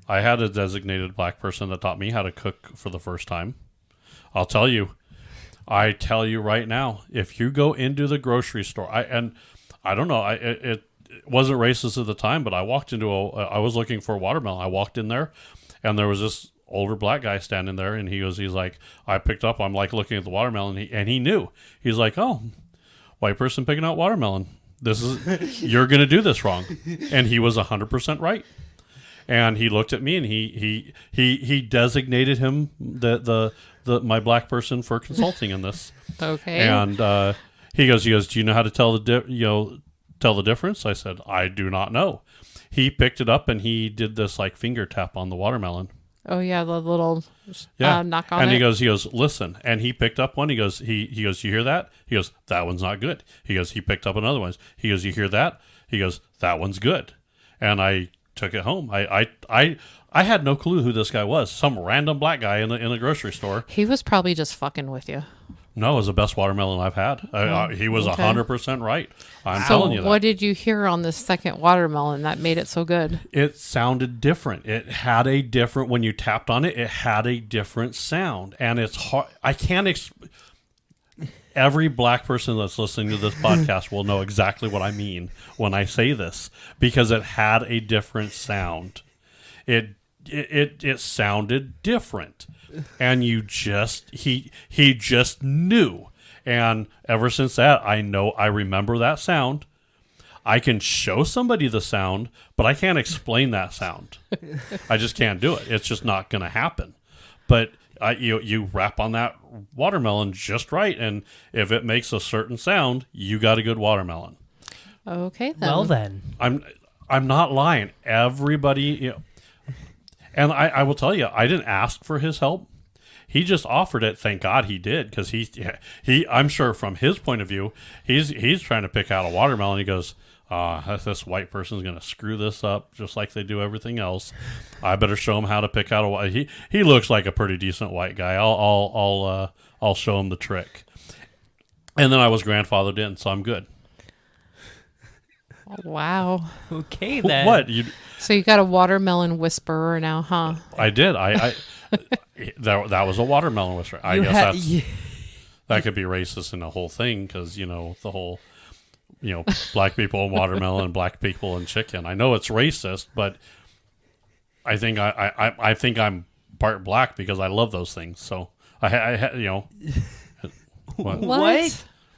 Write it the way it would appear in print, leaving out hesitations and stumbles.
I had a designated black person that taught me how to cook for the first time. I tell you right now, if you go into the grocery store, I don't know, it wasn't racist at the time, but I was looking for a watermelon. I walked in there, and there was this older black guy standing there, and he's like, I'm like looking at the watermelon, and he knew. He's like, oh, white person picking out watermelon. You're going to do this wrong. And he was 100% right. And he looked at me, and he designated him my black person for consulting in this. Okay. And he goes, do you know how to tell the difference? I said, I do not know. He picked it up and he did this like finger tap on the watermelon. Oh yeah, the little knock on and it. he goes, listen. And he picked up one. He goes, you hear that? He goes, that one's not good. He goes, he picked up another one. He goes, you hear that? He goes, that one's good. And I took it home. I had no clue who this guy was. Some random black guy in a grocery store. He was probably just fucking with you. No, it was the best watermelon I've had. He was 100% right. I'm telling you that. So what did you hear on this second watermelon that made it so good? It sounded different. It had a different, when you tapped on it, it had a different sound. And it's hard. I can't every black person that's listening to this podcast will know exactly what I mean when I say this, because it had a different sound. It sounded different. And he just knew. And ever since that, I remember that sound. I can show somebody the sound, but I can't explain that sound. I just can't do it. It's just not going to happen. But you wrap on that watermelon just right, and if it makes a certain sound, you got a good watermelon. Okay, then. Well, then. I'm not lying. Everybody, and I will tell you, I didn't ask for his help. He just offered it. Thank God he did, because I'm sure from his point of view, he's trying to pick out a watermelon. He goes, this white person's going to screw this up just like they do everything else. I better show him how to pick out a. He looks like a pretty decent white guy. I'll show him the trick. And then I was grandfathered in, so I'm good. Wow. Okay, then. What? So you got a watermelon whisperer now, huh? I did. That was a watermelon whisperer. I guess that could be racist in the whole thing, because the whole black people and watermelon, black people and chicken. I know it's racist, but I think I think I'm part black because I love those things. So I what?